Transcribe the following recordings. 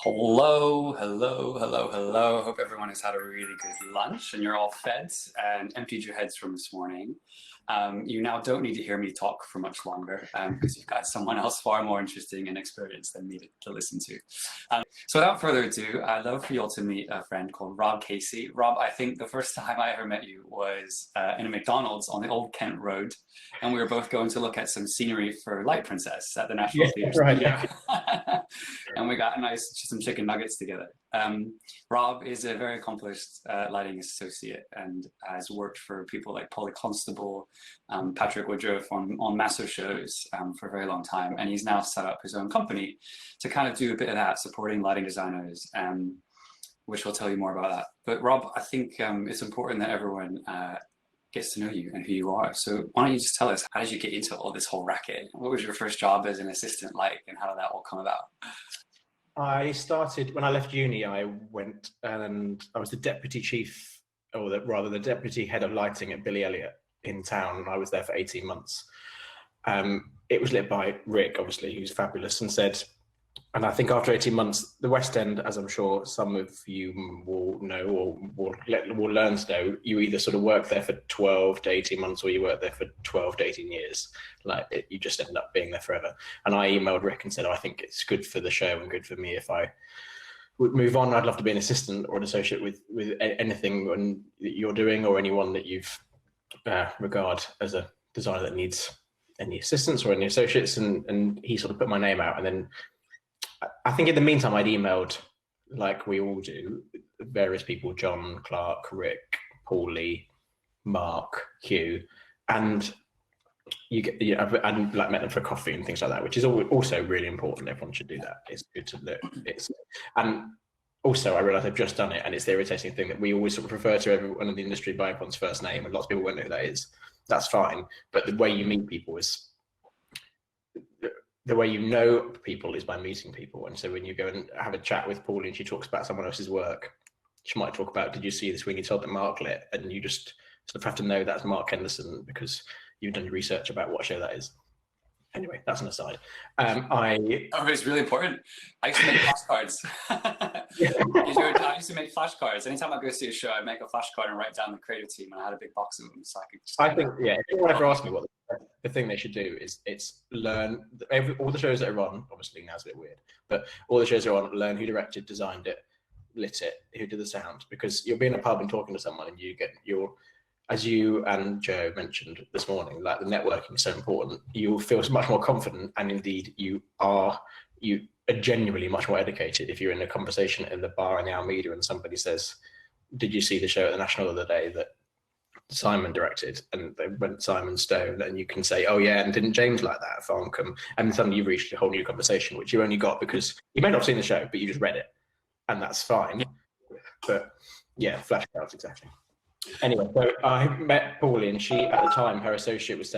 Hello, hello, hello, hello. Hope everyone has had a really good lunch and you're all fed and emptied your heads from this morning. You now don't need to hear me talk for much longer because you've got someone else far more interesting and experienced than me to listen to. So without further ado, I'd love for you all to meet a friend called Rob Casey. Rob, I think the first time I ever met you was in a McDonald's on the old Kent Road, and we were both going to look at some scenery for Light Princess at the National Theatre Studio. And we got some chicken nuggets together. Rob is a very accomplished lighting associate and has worked for people like Polly Constable, Patrick Woodruff on massive shows for a very long time. And he's now set up his own company to kind of do a bit of that, supporting lighting designers, which we'll tell you more about that. But Rob, I think it's important that everyone gets to know you and who you are. So why don't you just tell us, how did you get into all this whole racket? What was your first job as an assistant like, and how did that all come about? I started, when I left uni, I went and I was the deputy chief, or rather the deputy head of lighting at Billy Elliot in town, and I was there for 18 months. It was lit by Rick, obviously, who's fabulous, and said, and I think after 18 months, the West End, as I'm sure some of you will know or will learn to know, you either sort of work there for 12 to 18 months or you work there for 12 to 18 years. You just end up being there forever. And I emailed Rick and said, I think it's good for the show and good for me if I would move on. I'd love to be an assistant or an associate with anything that you're doing or anyone that you've regard as a designer that needs any assistants or any associates. And he sort of put my name out, and then I think in the meantime, I'd emailed, like we all do, various people, John, Clark, Rick, Paulie, Mark, Hugh, and I'd like met them for coffee and things like that, which is also really important. Everyone should do that. It's good to look. And also I realised I've just done it, and it's the irritating thing that we always sort of refer to everyone in the industry by everyone's first name, and lots of people won't know who that is. That's fine, but the way you meet people is the way you know people is by meeting people. And so when you go and have a chat with Pauline and she talks about someone else's work, she might talk about, did you see this when you told that Mark lit? And you just sort of have to know that's Mark Henderson because you've done your research about what show that is. Anyway, that's an aside. It's really important. I used to make flashcards. I used to make flashcards. Anytime I go see a show, I make a flashcard and write down the creative team, and I had a big box of them, so I could just... I think, yeah, if anyone ever asks me what the thing they should do is, it's learn, all the shows that are on, obviously now it's a bit weird, but all the shows are on, learn who directed, designed it, lit it, who did the sound, because you'll be in a pub and talking to someone and you get as you and Joe mentioned this morning, like the networking is so important. You'll feel much more confident, and indeed you are genuinely much more educated if you're in a conversation in the bar in the Alameda and somebody says, did you see the show at the National the other day that Simon directed? And they went Simon Stone, and you can say, oh yeah, and didn't James like that, Farncombe? And suddenly you've reached a whole new conversation, which you only got because you may not have seen the show, but you just read it, and that's fine. But yeah, flashcards, exactly. Anyway, so I met Paulie, and she, at the time, her associate was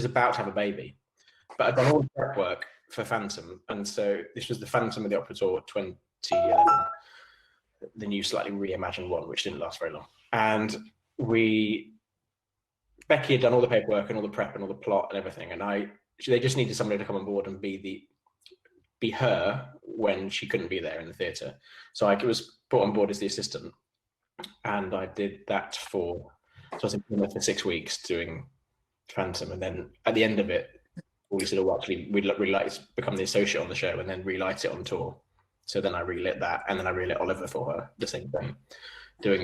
about to have a baby, but I'd done all the prep work for Phantom, and so this was the Phantom of the Opera Tour 2011, the new slightly reimagined one, which didn't last very long. And Becky had done all the paperwork and all the prep and all the plot and everything, and they just needed somebody to come on board and be her when she couldn't be there in the theatre. So I was brought on board as the assistant. And I did that so I was in Plymouth for 6 weeks doing Phantom, and then at the end of it, we said, oh, actually, we'd like to become the associate on the show and then relight it on tour. So then I relit that, and then I relit Oliver for her, the same thing, doing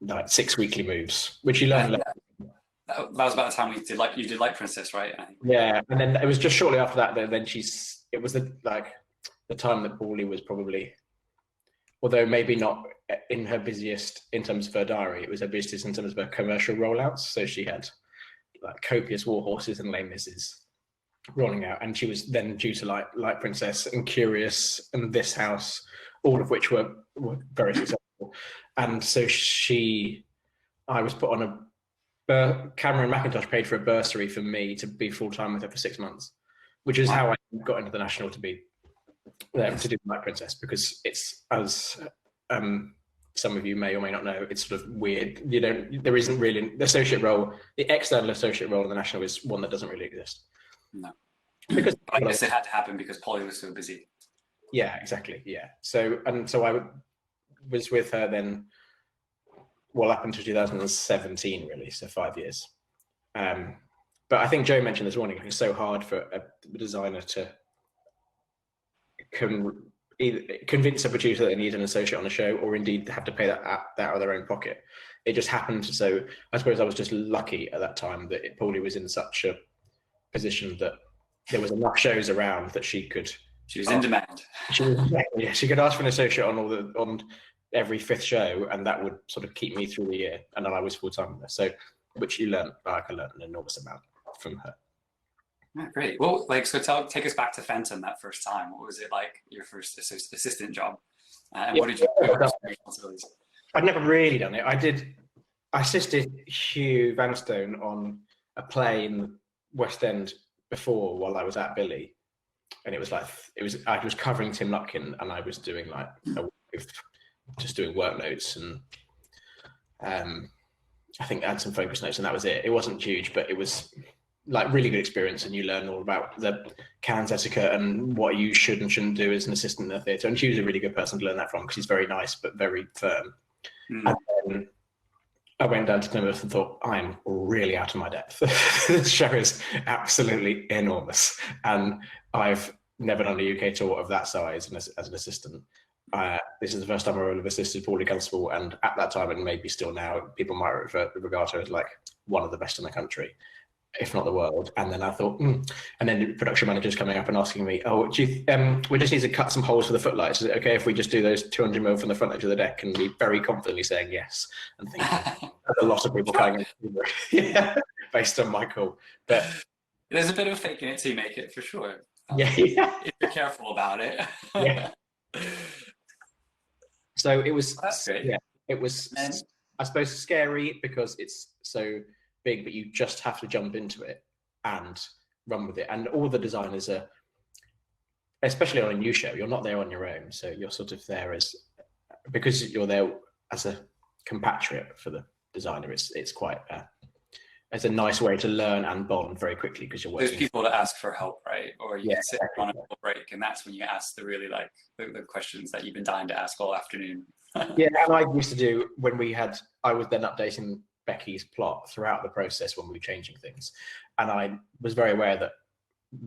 like 6 weekly moves, which you learn. That was about the time you did Light Princess, right? Yeah, and then it was just shortly after that then it was the time that Paulie was probably, although maybe not in her busiest in terms of her diary, it was her busiest in terms of her commercial rollouts. So she had like copious War Horses and Les Misses rolling out, and she was then due to Light Princess and Curious and This House, all of which were very successful. And so I was put on Cameron McIntosh paid for a bursary for me to be full-time with her for 6 months, which is how I got into the National to be there to do Light Princess, because it's, as some of you may or may not know, it's sort of weird. There isn't really the associate role. The external associate role in the National is one that doesn't really exist. No, because I guess it had to happen because Polly was so busy. Yeah, exactly. Yeah. So I was with her then, well, up until 2017, really. So 5 years. But I think Joe mentioned this morning, it's so hard for a designer to either convince a producer that they need an associate on a show, or indeed have to pay that out of their own pocket. It just happened. So I suppose I was just lucky at that time that Paulie was in such a position that there was enough shows around that she could. She was in demand. She could ask for an associate on every fifth show, and that would sort of keep me through the year. And then I was full time there. So, which I learned an enormous amount from her. Yeah, great. Well, so take us back to Fenton that first time. What was it like, your first assistant job? And what did you do? Responsibilities? I'd never really done it. I assisted Hugh Vanstone on a play in the West End before, while I was at Billy, and I was covering Tim Lutkin, and I was doing just doing work notes, and I think I had some focus notes, and that was it. It wasn't huge, but it was like really good experience, and you learn all about the Cannes etiquette and what you should and shouldn't do as an assistant in the theatre. And she was a really good person to learn that from, because she's very nice but very firm. And then I went down to Plymouth and thought, I'm really out of my depth. This show is absolutely enormous, and I've never done a UK tour of that size as an assistant. This is the first time I will have assisted Paulie Constable, and at that time, and maybe still now, people might regard her as like one of the best in the country, if not the world. And then I thought, and then the production manager's coming up and asking me, we just need to cut some holes for the footlights. Is it okay if we just do those 200 mil from the front edge of the deck? And me very confidently saying yes, and thinking a lot of people coming in, based on my call. But there's a bit of faking it till you make it, for sure. Yeah. If you're careful about it. Yeah. So it was. That's great. Yeah, it was. I suppose scary because it's so big, but you just have to jump into it and run with it. And all the designers are, especially on a new show, you're not there on your own. So you're sort of there because you're there as a compatriot for the designer. It's quite it's a nice way to learn and bond very quickly, because you're working. There's people that ask for help, right? Or you can sit on a break, and that's when you ask the really the questions that you've been dying to ask all afternoon. Yeah, and I used to do when I was then updating Becky's plot throughout the process when we were changing things, and I was very aware that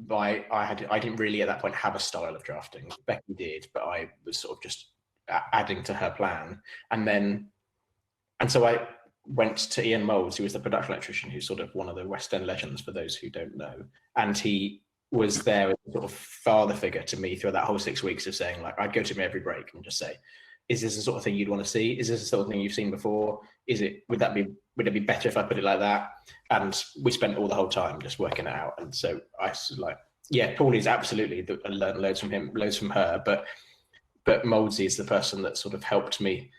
I didn't really at that point have a style of drafting. Becky did, but I was sort of just adding to her plan, and so I went to Ian Moulds, who was the production electrician, who's sort of one of the West End legends for those who don't know, and he was there as a sort of father figure to me through that whole 6 weeks of saying, like, I'd go to him every break and just say, is this the sort of thing you'd want to see? Is this the sort of thing you've seen before? Would it be better if I put it like that? And we spent all the whole time just working it out. And so I was like, yeah, Paulie's absolutely, I learned loads from him, loads from her, but Mouldsy is the person that sort of helped me.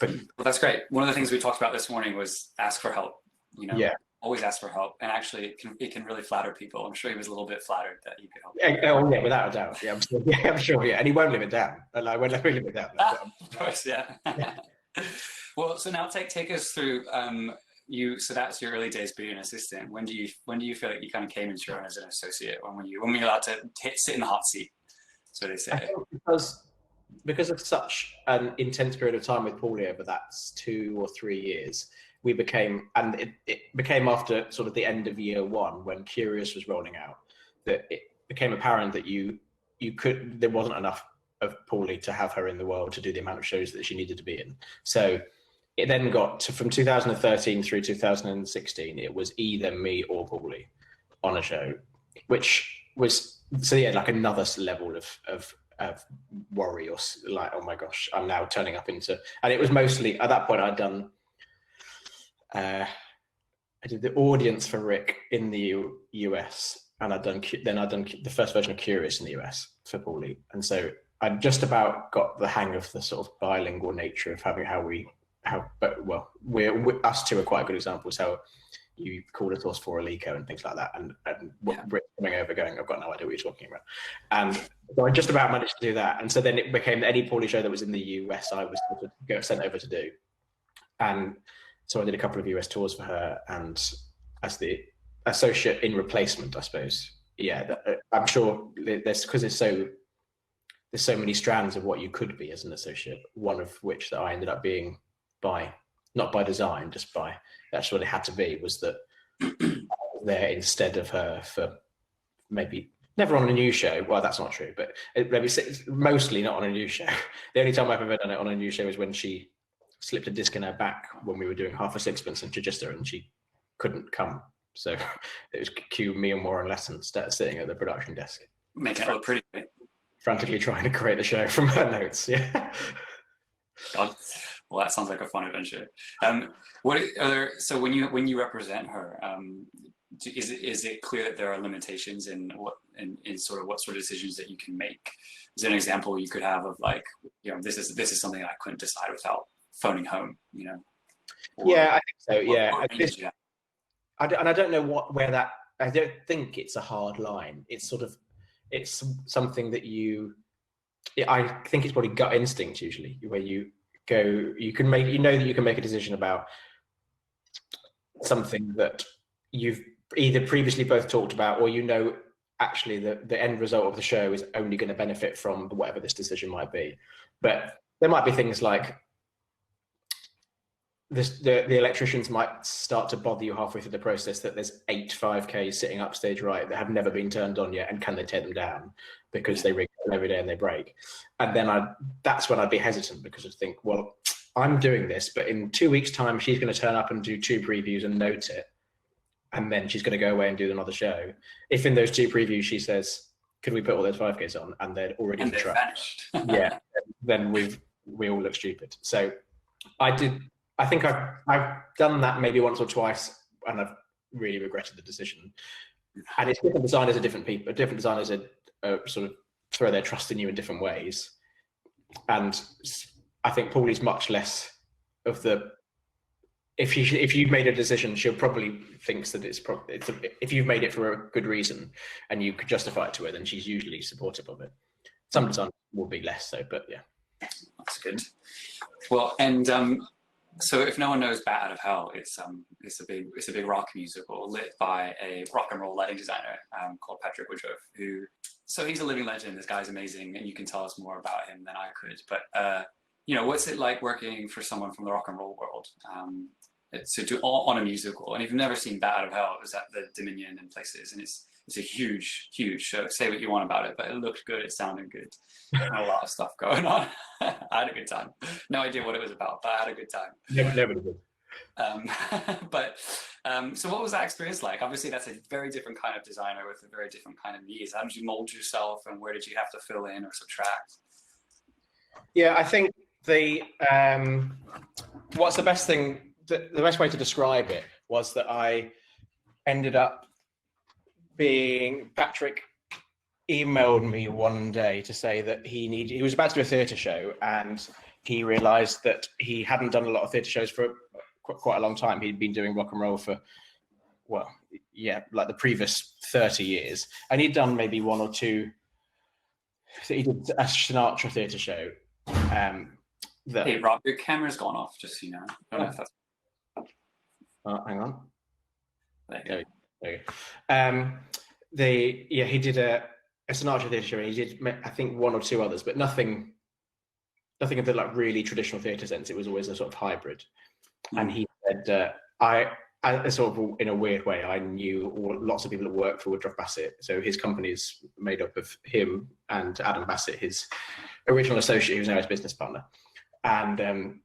Well, that's great. One of the things we talked about this morning was ask for help. Yeah. Always ask for help, and actually, it can really flatter people. I'm sure he was a little bit flattered that you could help. Yeah, without a doubt. Yeah, I'm sure. Yeah, and he won't live it down. And I won't live it down. Of course, yeah. Well, so now take us through. So that's your early days being an assistant. When do you feel like you kind of came into your own as an associate? When were you allowed to sit in the hot seat, so they say? Because of such an intense period of time with Paulie over that 2 or 3 years, we became, and it became after sort of the end of year one, when Curious was rolling out, that it became apparent that there wasn't enough of Paulie to have her in the world to do the amount of shows that she needed to be in. So it then got to, from 2013 through 2016, it was either me or Paulie on a show, which was, so yeah, like another level of worry, or like, oh my gosh, I'm now turning up into, and it was mostly, at that point I did the audience for Rick in the US, and I'd done the first version of Curious in the US for Paulie, and so I just about got the hang of the sort of bilingual nature of we're us two are quite good examples how you call a source for Alico and things like that, and Rick coming over going, I've got no idea what you're talking about, and so I just about managed to do that, and so then it became any Paulie show that was in the US I was sent over to do, and so I did a couple of US tours for her, and as the associate in replacement, I suppose. Yeah, I'm sure there's, because it's so there's so many strands of what you could be as an associate, one of which that I ended up being not by design, just by, that's what it had to be, was that I was there instead of her for maybe never on a new show. Well, that's not true, but maybe mostly not on a new show. The only time I've ever done it on a new show is when she slipped a disc in her back when we were doing Half a Sixpence in Chichester, and she couldn't come. So it was cue me and Warren Lesson sitting at the production desk. Making it look pretty. Frantically trying to create the show from her notes. Yeah. God. Well, that sounds like a fun adventure. So when you represent her, is it clear that there are limitations in sort of what sort of decisions that you can make? Is there an example you could have of like, this is something I couldn't decide without phoning home, Yeah, I think so. Yeah, I don't know where that. I don't think it's a hard line. It's something that I think it's probably gut instinct usually, where you go, you can make a decision about something that you've either previously both talked about, or actually the end result of the show is only going to benefit from whatever this decision might be. But there might be things like the electricians might start to bother you halfway through the process, that there's 8 5Ks sitting upstage right that have never been turned on yet, and can they take them down because they rig them every day and they break. And then that's when I'd be hesitant, because I'd think, well, I'm doing this, but in 2 weeks' time she's going to turn up and do 2 previews and note it, and then she's going to go away and do another show. If in those 2 previews she says, could we put all those 5Ks on, and they're already in the track, yeah, then we all look stupid. So I think I've done that maybe once or twice, and I've really regretted the decision. And it's different designers are different people. Different designers are sort of throw their trust in you in different ways. And I think Paulie's much less of the. If you've made a decision, she'll probably thinks that if you've made it for a good reason and you could justify it to her, then she's usually supportive of it. Some designers will be less so, but yeah. That's good. Well, and so if no one knows Bat Out of Hell, it's a big rock musical lit by a rock and roll lighting designer called Patrick Woodruff, so he's a living legend. This guy's amazing, and you can tell us more about him than I could. But what's it like working for someone from the rock and roll world? To do all on a musical, and if you've never seen Bat Out of Hell, it was at the Dominion and places, and it's a huge show. Say what you want about it, but it looked good, it sounded good, and a lot of stuff going on. I had a good time. No idea what it was about, but I had a good time. Never did. So what was that experience like? Obviously, that's a very different kind of designer with a very different kind of needs. How did you mold yourself, and where did you have to fill in or subtract? Yeah, I think what's the best thing? The best way to describe it was that I ended up Patrick emailed me one day to say that he was about to do a theatre show, and he realised that he hadn't done a lot of theatre shows for quite a long time. He'd been doing rock and roll for, like the previous 30 years, and he'd done maybe 1 or 2. So he did a Sinatra theatre show. Hey Rob, your camera's gone off, just so you know. I don't know if that's... hang on. There you go. He did a Sinatra theatre show, and he did, I think, 1 or 2 others, but nothing of the like really traditional theatre sense. It was always a sort of hybrid. And he said, I sort of in a weird way, I knew lots of people that work for Woodruff Bassett. So his company is made up of him and Adam Bassett, his original associate, who's now his business partner. And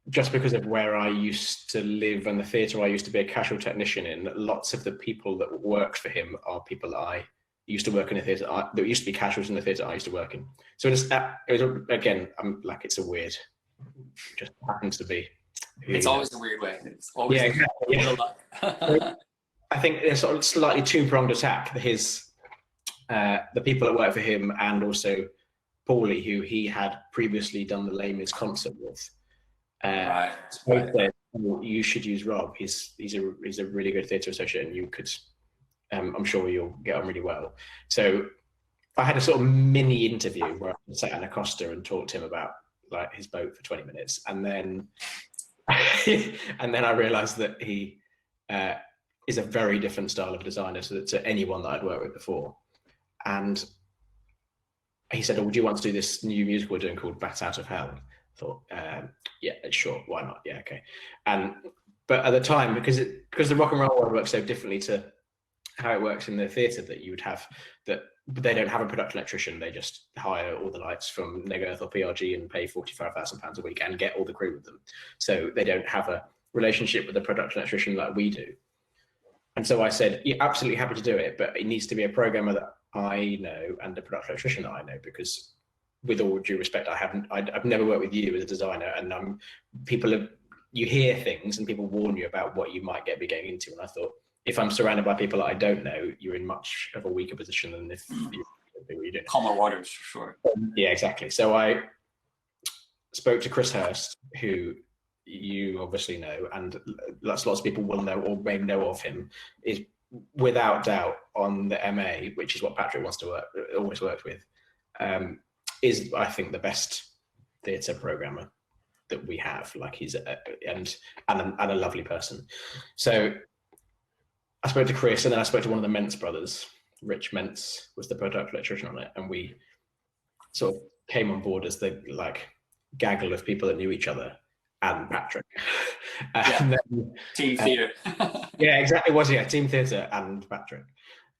just because of where I used to live and the theatre I used to be a casual technician in, lots of the people that worked for him are people that I used to work in a theatre that used to be casuals in the theatre I used to work in. So it was again, I'm like, it's a weird, just happens to be. It's always a weird way. It's always I think it's sort of slightly two-pronged attack. The people that work for him, and also Paulie, who he had previously done the Les Mis concert with. Right. Said, you should use Rob. He's a really good theatre associate, and you could. I'm sure you'll get on really well. So I had a sort of mini interview where I sat in a Costa and talked to him about like his boat for 20 minutes, and then I realised that he is a very different style of designer to anyone that I'd worked with before, and he said, "Oh, would you want to do this new musical we're doing called Bat Out of Hell?" I thought, yeah, sure, why not? Yeah, okay. But at the time, because the rock and roll world works so differently to how it works in the theatre, that you would have that they don't have a production electrician, they just hire all the lights from Neg Earth or PRG and pay £45,000 a week and get all the crew with them. So they don't have a relationship with the production electrician like we do. And so I said, yeah, absolutely happy to do it, but it needs to be a programmer that I know and a production electrician that I know, because with all due respect, I've never worked with you as a designer, and you hear things and people warn you about what you might be getting into. And I thought, if I'm surrounded by people that I don't know, you're in much of a weaker position than if you do. Calmer waters, for sure. Yeah, exactly. So I spoke to Chris Hurst, who you obviously know, and lots of people will know or may know of him, is without doubt on the MA, which is what Patrick wants to always worked with, is, I think, the best theatre programmer that we have. Like, he's and a lovely person. So I spoke to Chris, and then I spoke to one of the Mentz brothers. Rich Mentz was the production electrician on it, and we sort of came on board as the gaggle of people that knew each other, and Patrick. And then, team theatre. Yeah, exactly. It was, yeah, team theatre and Patrick.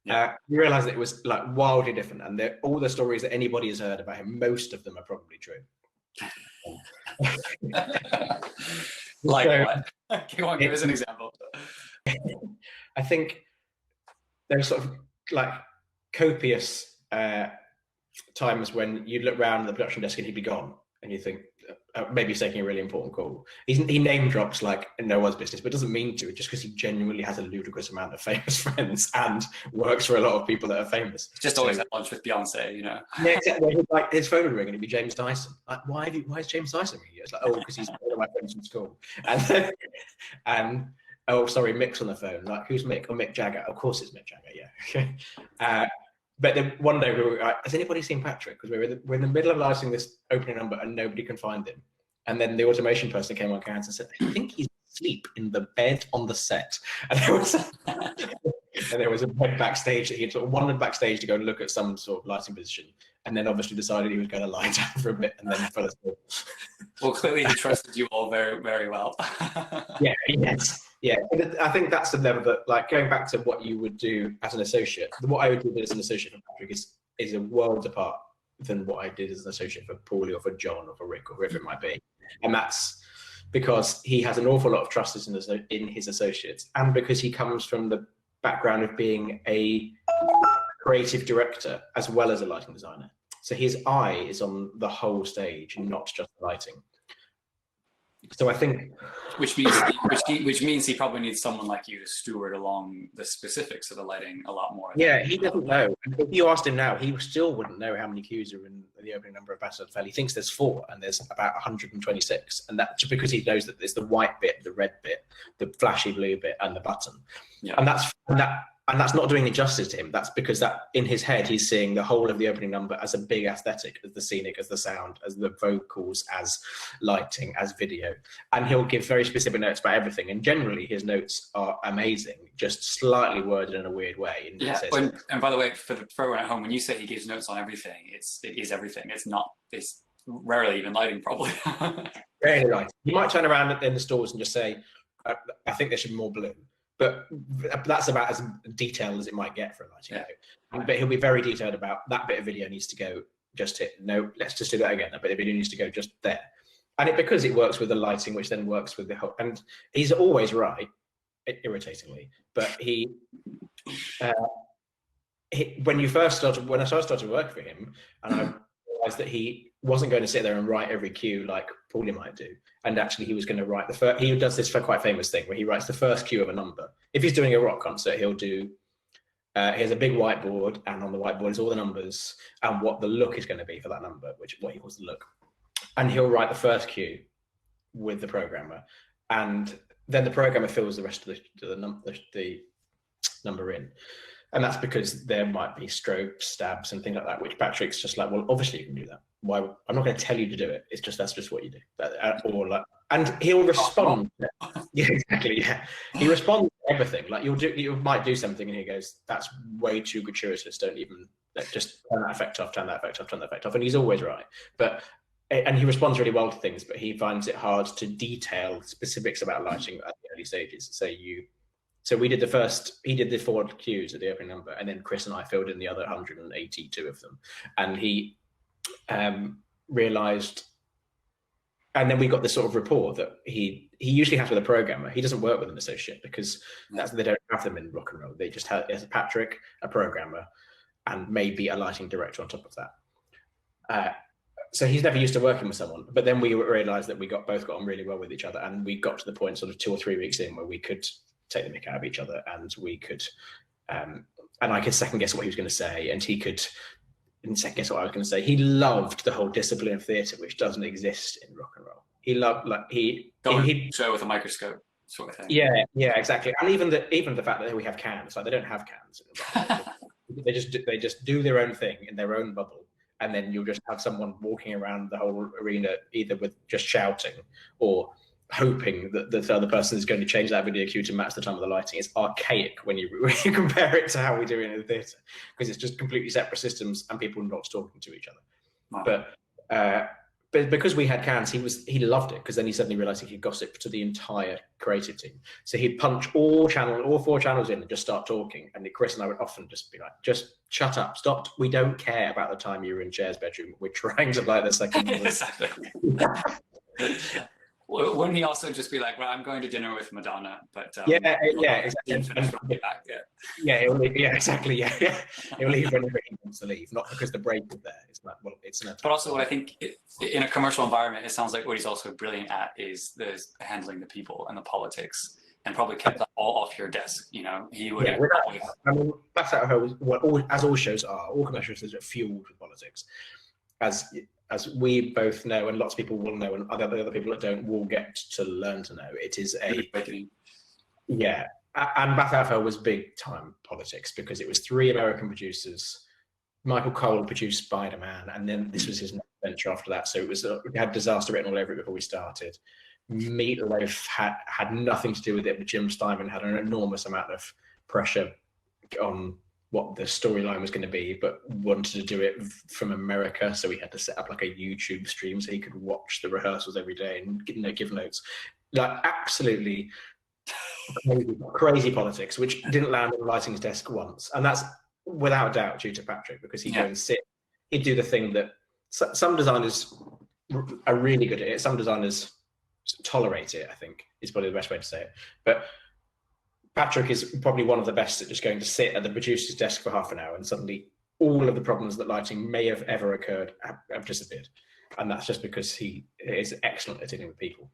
Yeah. You realise that it was wildly different, and all the stories that anybody has heard about him, most of them are probably true. What? Go on, give us an example. I think there were sort of copious times when you'd look around the production desk and he'd be gone, and you think maybe he's taking a really important call. He name drops like no one's business, but doesn't mean to, just because he genuinely has a ludicrous amount of famous friends and works for a lot of people that are famous. Just always at lunch with Beyonce, you know. Yeah, exactly. Like, his phone would ring and it'd be James Dyson. Like, why is James Dyson ringing you? It's like, oh, because he's one of my friends from school. And oh, sorry, Mick's on the phone. Like, who's Mick? Oh, Mick Jagger. Of course it's Mick Jagger, yeah. But then one day we were like, has anybody seen Patrick? Because we're in the middle of lighting this opening number and nobody can find him. And then the automation person came on hands and said, I think he's asleep in the bed on the set. And there was a bed backstage that he had sort of wandered backstage to go and look at some sort of lighting position, and then obviously decided he was going to lie down for a bit and then fell asleep. Well, clearly he trusted you all very, very well. Yeah, yes. Yeah, I think that's the level that, going back to what you would do as an associate, what I would do as an associate for Patrick is a world apart than what I did as an associate for Paulie or for John or for Rick or whoever it might be. And that's because he has an awful lot of trust in his associates, and because he comes from the background of being a creative director as well as a lighting designer. So his eye is on the whole stage, not just the lighting. So I think, which means he probably needs someone like you to steward along the specifics of the lighting a lot more. Yeah, he doesn't know. If you asked him now, he still wouldn't know how many cues are in the opening number of Bat Out of Hell. He thinks there's 4, and there's about 126, and that's because he knows that there's the white bit, the red bit, the flashy blue bit, and the button. Yeah. And that's not doing any justice to him. That's because that in his head, he's seeing the whole of the opening number as a big aesthetic, as the scenic, as the sound, as the vocals, as lighting, as video. And he'll give very specific notes about everything. And generally his notes are amazing, just slightly worded in a weird way. And yeah, and by the way, for everyone at home, when you say he gives notes on everything, it is everything. It's rarely even lighting, probably. Rarely lighting. You might turn around in the stores and just say, I think there should be more blue. But that's about as detailed as it might get for a lighting video. But he'll be very detailed about that bit of video needs to go just here. No, let's just do that again. That bit of video needs to go just there. And because it works with the lighting, which then works with the whole. And he's always right, irritatingly. But when I started working for him, and I realized that he wasn't going to sit there and write every cue like Paulie might do. And actually he was going to write the first, he does this quite famous thing where he writes the first cue of a number. If he's doing a rock concert, he'll do, he has a big whiteboard, and on the whiteboard is all the numbers and what the look is going to be for that number, what he calls the look. And he'll write the first cue with the programmer, and then the programmer fills the rest of the number in. And that's because there might be strokes, stabs, and things like that, which Patrick's just like, well, obviously you can do that. Why? I'm not going to tell you to do it. It's just, that's just what you do. Or like, and he'll respond. Yeah, exactly. Yeah, he responds to everything. Like you might do something, and he goes, "That's way too gratuitous. Don't even just turn that effect off, turn that effect off, turn that effect off." And he's always right. And he responds really well to things, but he finds it hard to detail specifics about lighting at the early stages. So we did he did the 4 cues at the opening number, and then Chris and I filled in the other 182 of them. And he realized, and then we got this sort of rapport that he usually has with a programmer. He doesn't work with an associate because they don't have them in rock and roll. They just have Patrick, a programmer, and maybe a lighting director on top of that. So he's never used to working with someone. But then we realized that we both got on really well with each other, and we got to the point sort of 2 or 3 weeks in where we could take the mick out of each other, and we could, and I could second guess what he was going to say, and he could second guess what I was going to say. He loved the whole discipline of theatre, which doesn't exist in rock and roll. He loved he'd show with a microscope sort of thing. Yeah, exactly. And even the fact that we have cans, like they don't have cans. they just do their own thing in their own bubble. And then you'll just have someone walking around the whole arena, either with just shouting or hoping that the other person is going to change that video cue to match the time of the lighting. It's archaic when you compare it to how we do it in the theatre, because it's just completely separate systems and people not talking to each other. Wow. But because we had cans, he loved it, because then he suddenly realised he could gossip to the entire creative team. So he'd punch all 4 channels in and just start talking. And Chris and I would often just be like, "Just shut up, stop. We don't care about the time you were in Cher's bedroom. We're trying to light the second." Exactly. Wouldn't he also just be like, "Well, I'm going to dinner with Madonna," but exactly. Exactly. Yeah, he'll leave whenever he wants to leave, not because the break is there. It's like, well, it's an. But also, what I think in a commercial environment, it sounds like what he's also brilliant at is handling the people and the politics, and probably kept that all off your desk. You know, he would. Yeah, I mean, that's how as all shows are. All commercial shows are fueled with politics, as we both know, and lots of people will know, and other people that don't will get to learn to know. It is yeah. And Bath Alpha was big time politics, because it was 3 American producers. Michael Cole produced Spider-Man, and then this was his next venture after that. So it had disaster written all over it before we started. Meatloaf had nothing to do with it, but Jim Steinman had an enormous amount of pressure on what the storyline was going to be, but wanted to do it from America. So we had to set up like a YouTube stream so he could watch the rehearsals every day and give notes. Like absolutely crazy politics, which didn't land on the lighting's desk once. And that's without doubt due to Patrick, because he'd go and sit, he'd do the thing that some designers are really good at it. Some designers tolerate it, I think is probably the best way to say it. But Patrick is probably one of the best at just going to sit at the producer's desk for half an hour, and suddenly all of the problems that lighting may have ever occurred have disappeared. And that's just because he is excellent at dealing with people.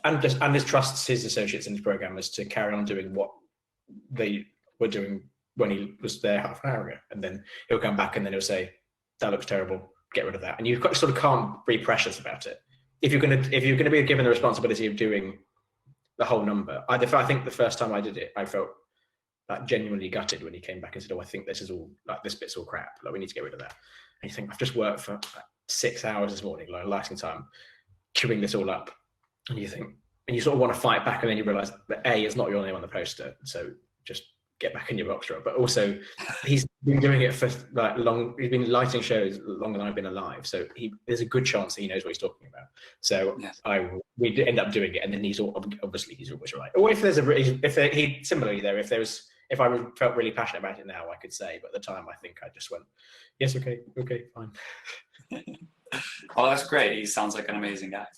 And just trusts his associates and his programmers to carry on doing what they were doing when he was there half an hour ago. And then he'll come back and then he'll say, "That looks terrible, get rid of that." And you sort of can't be precious about it. If you're going to be given the responsibility of doing the whole number, I think the first time I did it, I felt like genuinely gutted when he came back and said, "Oh, I think this is all, like, this bit's all crap. Like, we need to get rid of that." And you think, I've just worked for like 6 hours this morning, like lighting time, queuing this all up. And you think, and you sort of want to fight back, and then you realise that A, it's not your name on the poster, so just get back in your box truck. But also, he's been doing it for like long. He's been lighting shows longer than I've been alive, so there's a good chance that he knows what he's talking about. So yes. We end up doing it, and then he's obviously always right. Or if if I felt really passionate about it now, I could say. But at the time, I think I just went, "Yes, okay, fine." Well, that's great. He sounds like an amazing guy.